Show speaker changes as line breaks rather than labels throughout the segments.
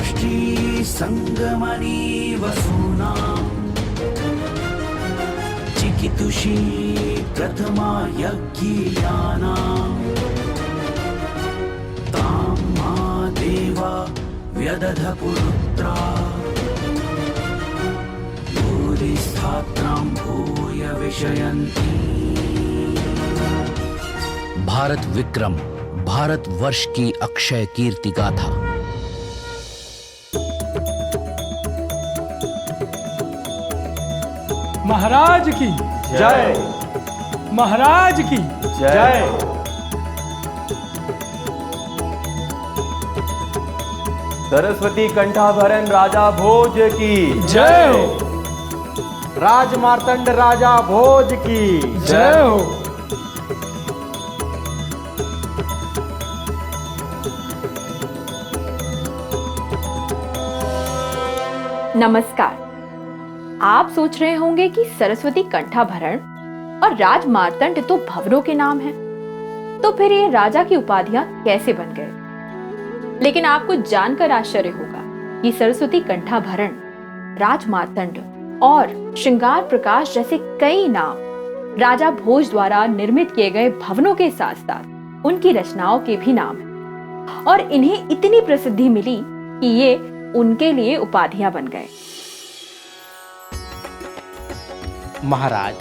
काष्ठी संगमनी वसूनां चिकितुषी प्रथमा यज्ञियानां तां मा देवा व्यदध पुरुत्रा भूरिस्थात्रां भूय विषयन्ति।
भारत विक्रम, भारत वर्ष की अक्षय कीर्ति गाथा।
महाराज की
जय।
महाराज की
जय। सरस्वती कंठाभरण राजा भोज की
जय हो।
राजमार्तंड राजा भोज की
जय हो।
नमस्कार। आप सोच रहे होंगे कि सरस्वती कंठाभरण और राजमार्तंड तो भवरों के नाम हैं, तो फिर ये राजा की उपाधियां कैसे बन गए? लेकिन आपको जानकर आश्चर्य होगा कि सरस्वती कंठाभरण, राजमार्तंड और श्रृंगार प्रकाश जैसे कई नाम राजा भोज द्वारा निर्मित किए गए भवनों के साथ साथ उनकी रचनाओं के भी नाम हैं और इन्हें इतनी प्रसिद्धि मिली कि ये उनके लिए उपाधियां बन गए।
महाराज,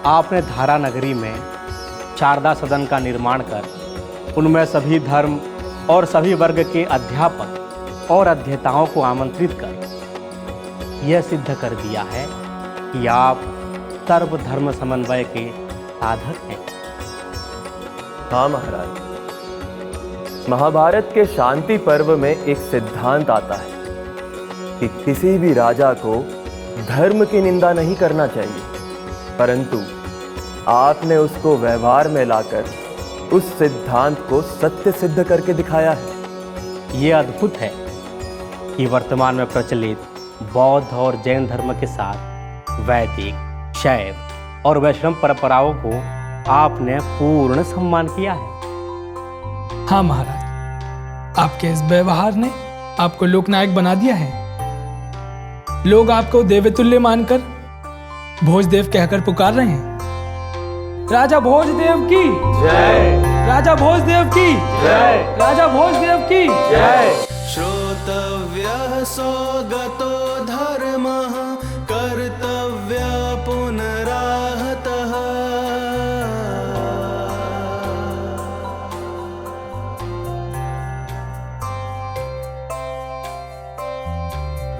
आपने धारा नगरी में शारदा सदन का निर्माण कर उनमें सभी धर्म और सभी वर्ग के अध्यापक और अध्येताओं को आमंत्रित कर यह सिद्ध कर दिया है कि आप सर्वधर्म समन्वय के साधक हैं।
हाँ महाराज, महाभारत के शांति पर्व में एक सिद्धांत आता है कि किसी भी राजा को धर्म की निंदा नहीं करना चाहिए, परंतु आपने उसको व्यवहार में लाकर उस सिद्धांत को सत्य सिद्ध करके दिखाया है।
ये अद्भुत है कि वर्तमान में प्रचलित बौद्ध और जैन धर्म के साथ वैदिक, शैव और वैष्णव परंपराओं को आपने पूर्ण सम्मान किया है।
हाँ महाराज, आपके इस व्यवहार ने आपको लोकनायक बना दिया है। लोग आपको देवतुल्य मानकर भोजदेव कहकर पुकार रहे हैं। राजा भोजदेव की
जय।
राजा भोजदेव की
जय।
राजा भोजदेव की
जय।
श्रोतव्यः स्वगतो धर्मः कर्तव्यः पुनराहतः।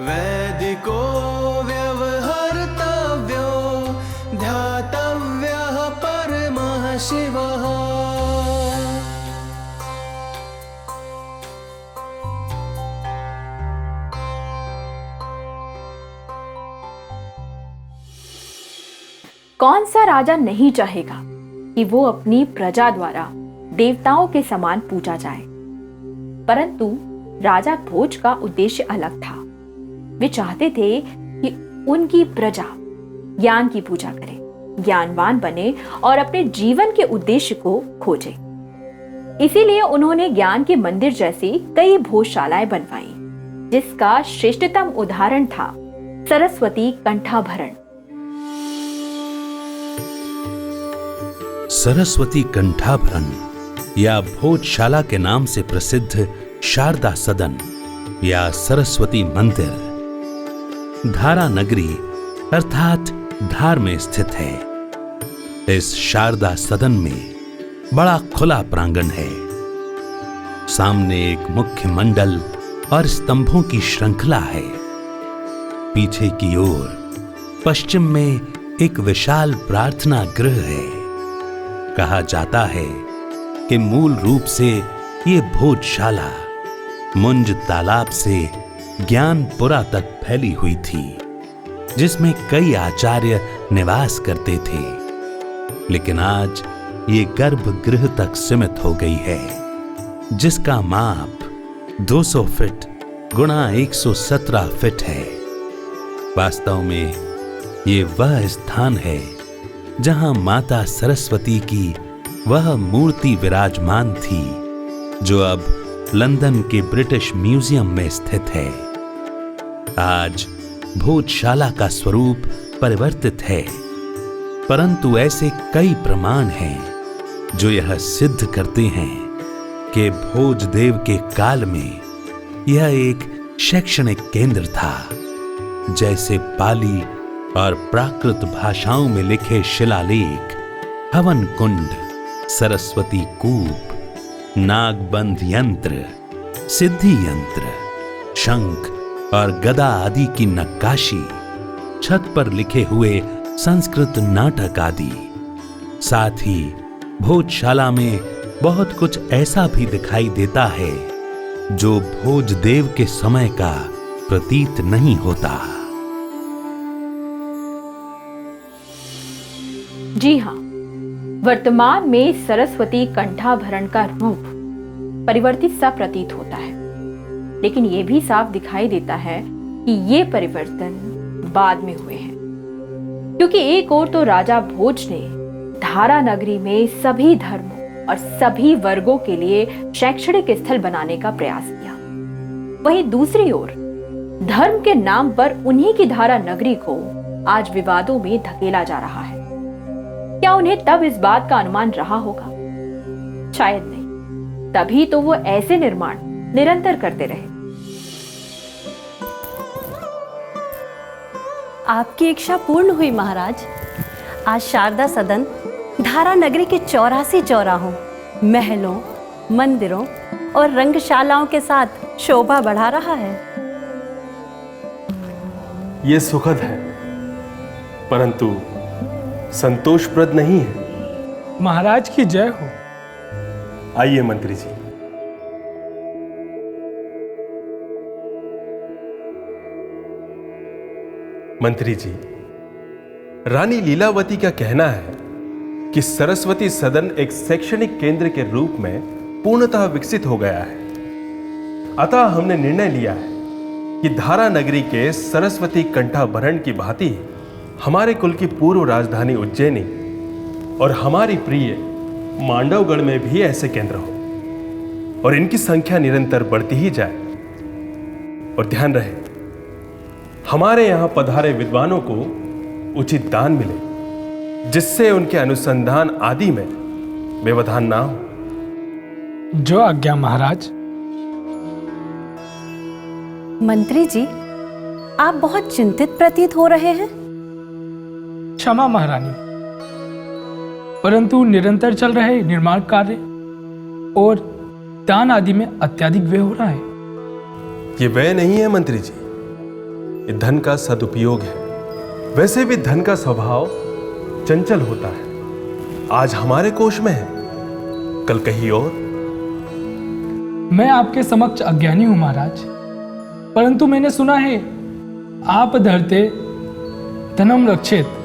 वैदिको व्यवहर्तव्यो ध्यातव्यः परमः शिवः।
कौन सा राजा नहीं चाहेगा कि वो अपनी प्रजा द्वारा देवताओं के समान पूजा जाए? परंतु राजा भोज का उद्देश्य अलग था। वे चाहते थे कि उनकी प्रजा ज्ञान की पूजा करे, ज्ञानवान बने और अपने जीवन के उद्देश्य को खोजे। इसीलिए उन्होंने ज्ञान के मंदिर जैसी कई भोजशालाएं बनवाई, जिसका श्रेष्ठतम उदाहरण था सरस्वती कंठाभरण।
सरस्वती कंठाभरण या भोजशाला के नाम से प्रसिद्ध शारदा सदन या सरस्वती मंदिर धारा नगरी अर्थात धार में स्थित है। इस शारदा सदन में बड़ा खुला प्रांगण है। सामने एक मुख्य मंडल और स्तंभों की श्रृंखला है। पीछे की ओर पश्चिम में एक विशाल प्रार्थना गृह है। कहा जाता है कि मूल रूप से ये भोजशाला मुंज तालाब से ज्ञानपुरा तक फैली हुई थी, जिसमें कई आचार्य निवास करते थे। लेकिन आज ये गर्भगृह तक सीमित हो गई है, जिसका माप 200 फीट गुणा 117 फीट है। वास्तव में ये वह स्थान है जहां माता सरस्वती की वह मूर्ति विराजमान थी, जो अब लंदन के ब्रिटिश म्यूजियम में स्थित है। आज भोजशाला का स्वरूप परिवर्तित है, परंतु ऐसे कई प्रमाण हैं जो यह सिद्ध करते हैं कि भोजदेव के काल में यह एक शैक्षणिक केंद्र था। जैसे पाली और प्राकृत भाषाओं में लिखे शिलालेख, हवन कुंड, सरस्वती कूप, नागबंध यंत्र, सिद्धि यंत्र, शंख और गदा आदि की नक्काशी, छत पर लिखे हुए संस्कृत नाटक आदि। साथ ही भोजशाला में बहुत कुछ ऐसा भी दिखाई देता है जो भोजदेव के समय का प्रतीत नहीं होता।
जी हाँ, वर्तमान में सरस्वती कंठाभरण का रूप परिवर्तित सा प्रतीत होता है, लेकिन यह भी साफ दिखाई देता है कि ये परिवर्तन बाद में हुए हैं, क्योंकि एक ओर तो राजा भोज ने धारा नगरी में सभी धर्मों और सभी वर्गों के लिए शैक्षणिक स्थल बनाने का प्रयास किया, वहीं दूसरी ओर धर्म के नाम पर उन्हीं की धारा नगरी को आज विवादों में धकेला जा रहा है। क्या उन्हें तब इस बात का अनुमान रहा होगा? शायद नहीं, तभी तो वो ऐसे निर्माण निरंतर करते रहे।
आपकी इच्छा पूर्ण हुई महाराज। आज शारदा सदन धारा नगरी के 84 चौराहों, महलों, मंदिरों और रंगशालाओं के साथ शोभा बढ़ा रहा है।
ये सुखद है, परंतु संतोषप्रद नहीं है।
महाराज की जय हो।
आइए मंत्री जी। मंत्री जी, रानी लीलावती का कहना है कि सरस्वती सदन एक शैक्षणिक केंद्र के रूप में पूर्णतः विकसित हो गया है। अतः हमने निर्णय लिया है कि धारा नगरी के सरस्वती कंठाभरण की भांति हमारे कुल की पूर्व राजधानी उज्जैनी और हमारी प्रिय मांडवगढ़ में भी ऐसे केंद्र हो और इनकी संख्या निरंतर बढ़ती ही जाए। और ध्यान रहे, हमारे यहां पधारे विद्वानों को उचित दान मिले, जिससे उनके अनुसंधान आदि में व्यवधान ना हो।
जो आज्ञा महाराज।
मंत्री जी, आप बहुत चिंतित प्रतीत हो रहे हैं।
क्षमा महारानी, परंतु निरंतर चल रहे निर्माण कार्य और दान आदि में अत्यधिक व्यय हो रहा है।
ये व्यय नहीं है मंत्री जी, ये धन का सदुपयोग है। वैसे भी धन का स्वभाव चंचल होता है। आज हमारे कोष में है, कल कहीं और।
मैं आपके समक्ष अज्ञानी हूं महाराज, परंतु मैंने सुना है आप धरते धनम रक्षित,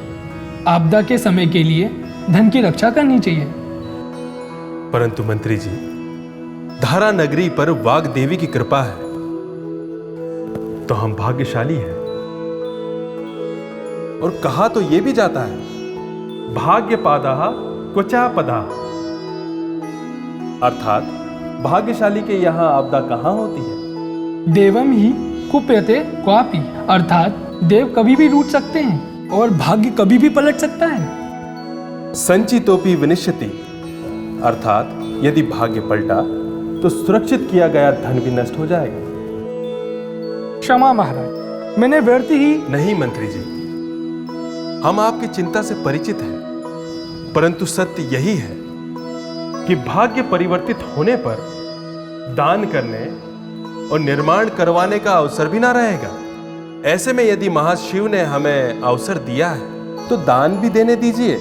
आपदा के समय के लिए धन की रक्षा करनी चाहिए।
परंतु मंत्री जी, धारा नगरी पर वाग देवी की कृपा है, तो हम भाग्यशाली हैं। और कहा तो यह भी जाता है, भाग्य पादा क्वचा पदा, अर्थात भाग्यशाली के यहां आपदा कहां होती है।
देवम ही कुप्यते क्वापि, अर्थात देव कभी भी रूठ सकते हैं और भाग्य कभी भी पलट सकता है।
संचितोपि विनिश्यति, अर्थात यदि भाग्य पलटा तो सुरक्षित किया गया धन भी नष्ट हो जाएगा।
क्षमा महाराज, मैंने व्यर्थ ही।
नहीं मंत्री जी, हम आपकी चिंता से परिचित हैं, परंतु सत्य यही है कि भाग्य परिवर्तित होने पर दान करने और निर्माण करवाने का अवसर भी ना रहेगा। ऐसे में यदि महाशिव ने हमें अवसर दिया है तो दान भी देने दीजिए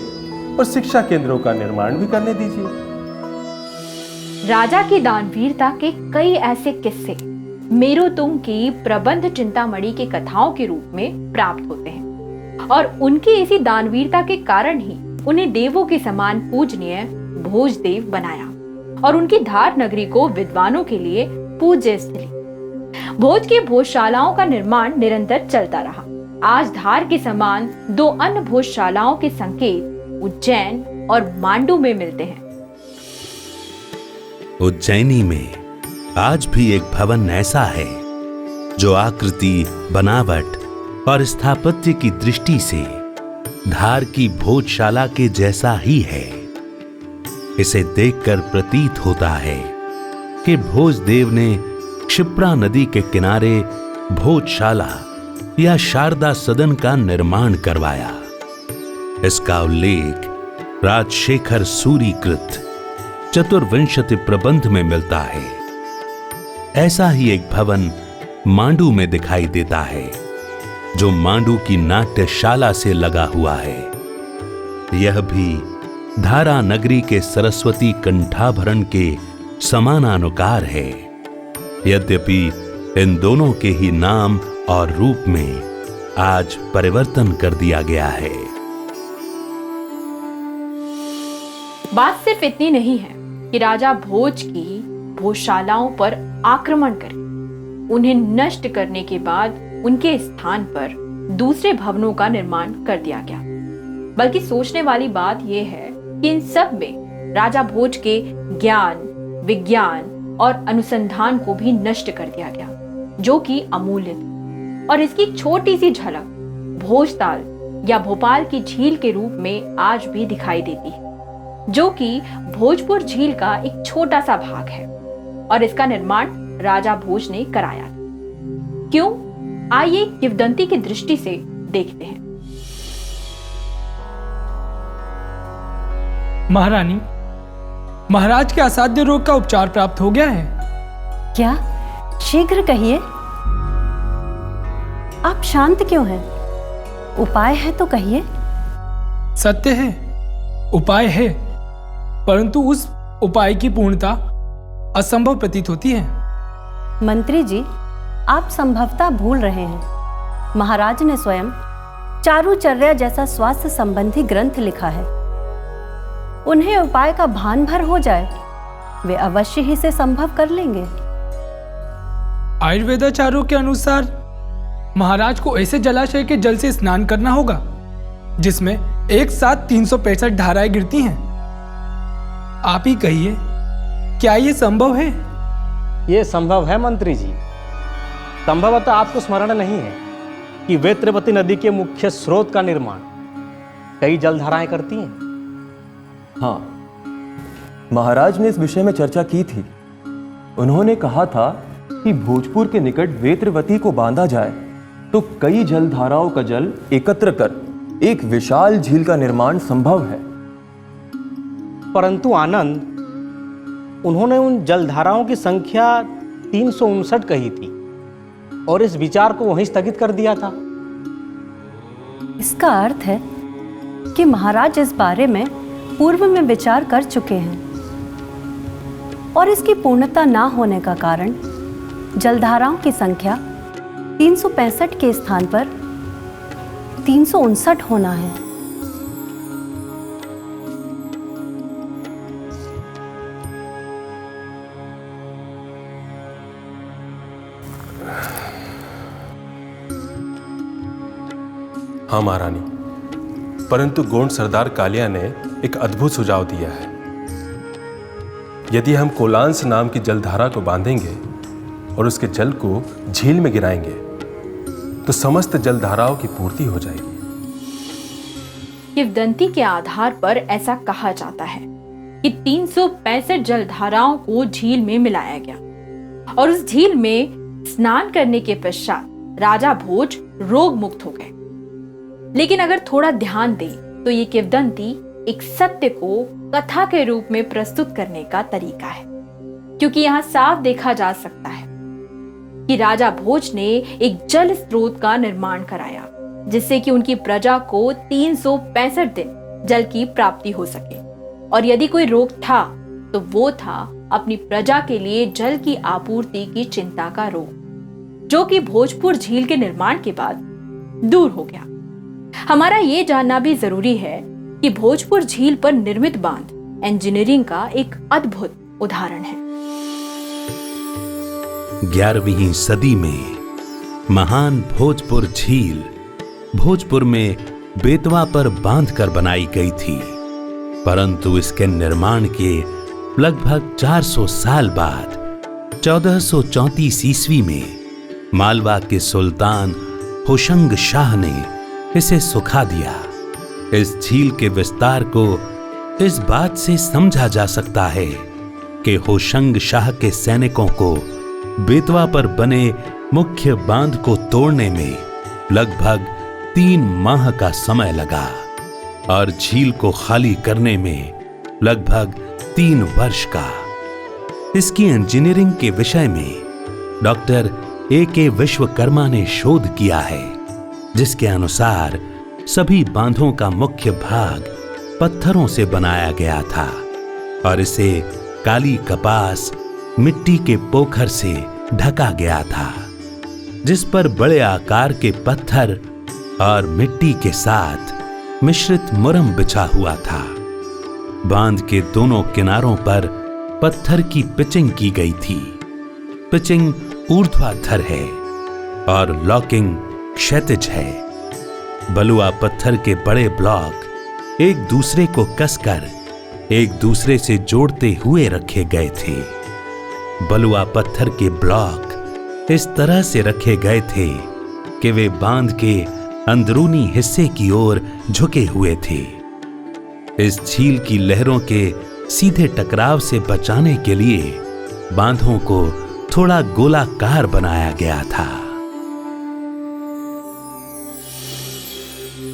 और शिक्षा केंद्रों का निर्माण भी करने दीजिए।
राजा की दानवीरता के कई ऐसे किस्से मेरुतुंग की प्रबंध चिंतामणि की कथाओं के रूप में प्राप्त होते हैं और उनकी इसी दानवीरता के कारण ही उन्हें देवों के समान पूजनीय भोजदेव बनाया और उनकी धार नगरी को विद्वानों के लिए पूज्य स्थली। भोज की भोजशालाओं का निर्माण निरंतर चलता रहा। आज धार के समान दो अन्य भोजशालाओं के संकेत उज्जैन और मांडू में मिलते हैं।
उज्जैनी में आज भी एक भवन ऐसा है जो आकृति, बनावट और स्थापत्य की दृष्टि से धार की भोजशाला के जैसा ही है। इसे देखकर प्रतीत होता है कि भोजदेव ने क्षिप्रा नदी के किनारे भोजशाला या शारदा सदन का निर्माण करवाया। इसका उल्लेख राजशेखर सूरीकृत चतुर्विंशति प्रबंध में मिलता है। ऐसा ही एक भवन मांडू में दिखाई देता है, जो मांडू की नाट्यशाला से लगा हुआ है। यह भी धारा नगरी के सरस्वती कंठाभरण के समानानुकार है, यद्यपि इन दोनों के ही नाम और रूप में आज परिवर्तन कर दिया गया है।
बात सिर्फ इतनी नहीं है कि राजा भोज की भोजशालाओं पर आक्रमण करके उन्हें नष्ट करने के बाद उनके स्थान पर दूसरे भवनों का निर्माण कर दिया गया, बल्कि सोचने वाली बात यह है कि इन सब में राजा भोज के ज्ञान, विज्ञान और अनुसंधान को भी नष्ट कर दिया गया, जो कि अमूल्य थी। और इसकी छोटी सी झलक भोजताल या भोपाल की झील के रूप में आज भी दिखाई देती है, जो कि भोजपुर झील का एक छोटा सा भाग है और इसका निर्माण राजा भोज ने कराया। क्यों? आइए किंवदंती की दृष्टि से देखते हैं।
महारानी, महाराज के असाध्य रोग का उपचार प्राप्त हो गया है।
क्या? शीघ्र कहिए। आप शांत क्यों हैं? उपाय है तो कहिए।
सत्य है, उपाय है, परंतु उस उपाय की पूर्णता असंभव प्रतीत होती है।
मंत्री जी, आप संभवतः भूल रहे हैं। महाराज ने स्वयं चारुचर्या जैसा स्वास्थ्य संबंधी ग्रंथ लिखा है। उन्हें उपाय का भान भर हो जाए, वे अवश्य ही से संभव कर लेंगे।
आयुर्वेदाचार्यों के अनुसार महाराज को ऐसे जलाशय के जल से स्नान करना होगा जिसमें एक साथ 365 धाराएं गिरती हैं। आप ही कहिए, क्या ये संभव है?
ये संभव है मंत्री जी। संभवतः आपको स्मरण नहीं है कि वेत्रवती नदी के मुख्य स्रोत का निर्माण कई जलधाराएं करती हैं।
हाँ, महाराज ने इस विषय में चर्चा की थी। उन्होंने कहा था कि भोजपुर के निकट वेत्रवती को बांधा जाए तो कई जलधाराओं का जल एकत्र कर एक विशाल झील का निर्माण संभव है।
परंतु आनंद, उन्होंने उन जलधाराओं की संख्या 359 कही थी और इस विचार को वहीं स्थगित कर दिया था।
इसका अर्थ है कि महाराज इस बारे में पूर्व में विचार कर चुके हैं और इसकी पूर्णता ना होने का कारण जलधाराओं की संख्या 365 के स्थान पर 359 होना है।
हाँ महारानी, परंतु गोंड सरदार कालिया ने एक अद्भुत सुझाव दिया है। यदि हम कोलांस नाम की जलधारा को बांधेंगे और उसके जल को झील में गिराएंगे तो समस्त जलधाराओं की पूर्ति हो जाएगी।
किंवदंती के आधार पर ऐसा कहा जाता है कि 365 जलधाराओं को झील में मिलाया गया और उस झील में स्नान करने के पश्चात राजा भोज रोग मुक्त हो गए। लेकिन अगर थोड़ा ध्यान दें तो ये किंवदंती एक सत्य को कथा के रूप में प्रस्तुत करने का तरीका है, क्योंकि यहाँ साफ देखा जा सकता है कि राजा भोज ने एक जल स्रोत का निर्माण कराया जिससे कि उनकी प्रजा को 365 दिन जल की प्राप्ति हो सके। और यदि कोई रोग था तो वो था अपनी प्रजा के लिए जल की आपूर्ति की चिंता का रोग, जो कि भोजपुर झील के निर्माण के बाद दूर हो गया। हमारा ये जानना भी जरूरी है कि भोजपुर झील पर निर्मित बांध इंजीनियरिंग का एक अद्भुत उदाहरण है।
11वीं सदी में महान भोजपुर झील भोजपुर में बेतवा पर बांधकर बनाई गई थी, परंतु इसके निर्माण के लगभग 400 साल बाद 1434 ईस्वी में मालवा के सुल्तान होशंग शाह ने इसे सुखा दिया। इस झील के विस्तार को इस बात से समझा जा सकता है कि होशंग शाह के सैनिकों को बेतवा पर बने मुख्य बांध को तोड़ने में लगभग 3 माह का समय लगा और झील को खाली करने में लगभग 3 वर्ष का। इसकी इंजीनियरिंग के विषय में डॉक्टर A.K. विश्वकर्मा ने शोध किया है, जिसके अनुसार सभी बांधों का मुख्य भाग पत्थरों से बनाया गया था और इसे काली कपास मिट्टी के पोखर से ढका गया था, जिस पर बड़े आकार के पत्थर और मिट्टी के साथ मिश्रित मुरम बिछा हुआ था। बांध के दोनों किनारों पर पत्थर की पिचिंग की गई थी। पिचिंग ऊर्ध्वाधर है और लॉकिंग क्षैतिज है। बलुआ पत्थर के बड़े ब्लॉक एक दूसरे को कसकर एक दूसरे से जोड़ते हुए रखे गए थे। बलुआ पत्थर के ब्लॉक इस तरह से रखे गए थे कि वे बांध के अंदरूनी हिस्से की ओर झुके हुए थे। इस झील की लहरों के सीधे टकराव से बचाने के लिए बांधों को थोड़ा गोलाकार बनाया गया था।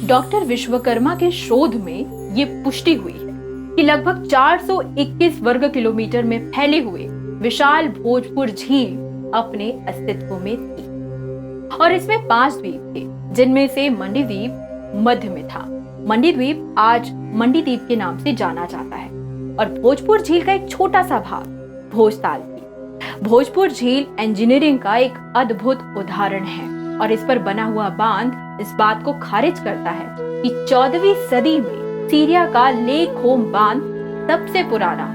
डॉक्टर विश्वकर्मा के शोध में ये पुष्टि हुई है कि लगभग 421 वर्ग किलोमीटर में फैले हुए विशाल भोजपुर झील अपने अस्तित्व में थी और इसमें 5 द्वीप थे, जिनमें से मंडी द्वीप मध्य में था। मंडी द्वीप आज मंडी द्वीप के नाम से जाना जाता है और भोजपुर झील का एक छोटा सा भाग भोजताल थी। भोजपुर झील इंजीनियरिंग का एक अद्भुत उदाहरण है और इस पर बना हुआ बांध इस बात को खारिज करता है कि 14वीं सदी में सीरिया का लेक होम बांध सबसे पुराना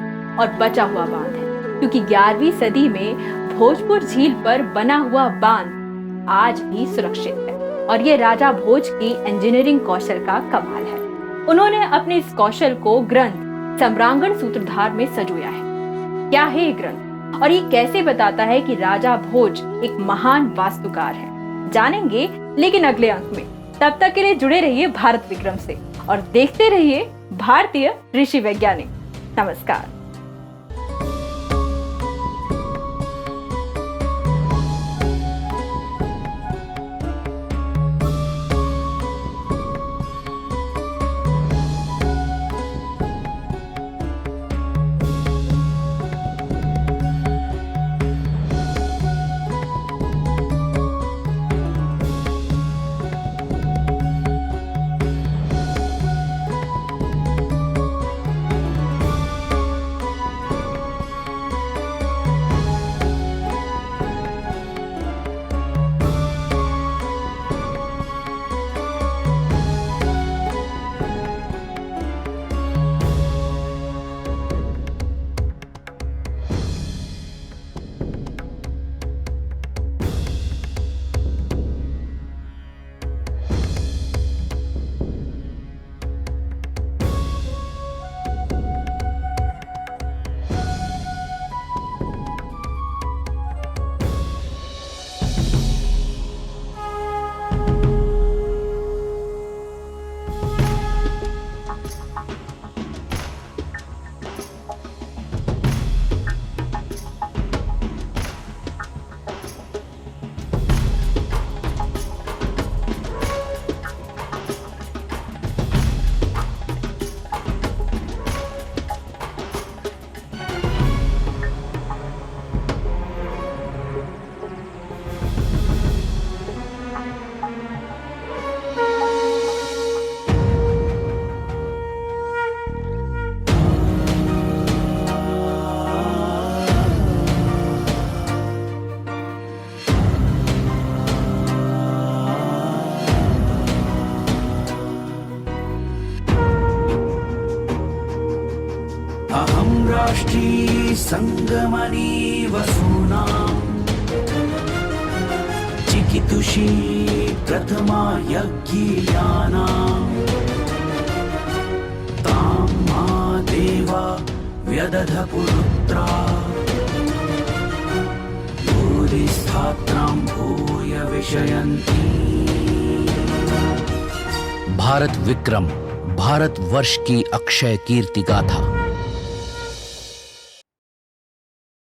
और बचा हुआ बांध है, क्योंकि 11वीं सदी में भोजपुर झील पर बना हुआ बांध आज भी सुरक्षित है और ये राजा भोज की इंजीनियरिंग कौशल का कमाल है। उन्होंने अपने इस कौशल को ग्रंथ सम्रांगण सूत्रधार में संजोया है। क्या है ये ग्रंथ और ये कैसे बताता है कि राजा भोज एक महान वास्तुकार है, जानेंगे लेकिन अगले अंक में। तब तक के लिए जुड़े रहिए भारत विक्रम से और देखते रहिए भारतीय ऋषि वैज्ञानिक। नमस्कार।
राष्ट्री संगमनी वसूनां चिकितुषी प्रथमा यज्ञयानां तां मा देवा व्यदध पुरुत्रा प्रतिष्ठात्रां भूय विशयन्ति
भारत विक्रम भारत वर्ष की अक्षय कीर्ति गाथा।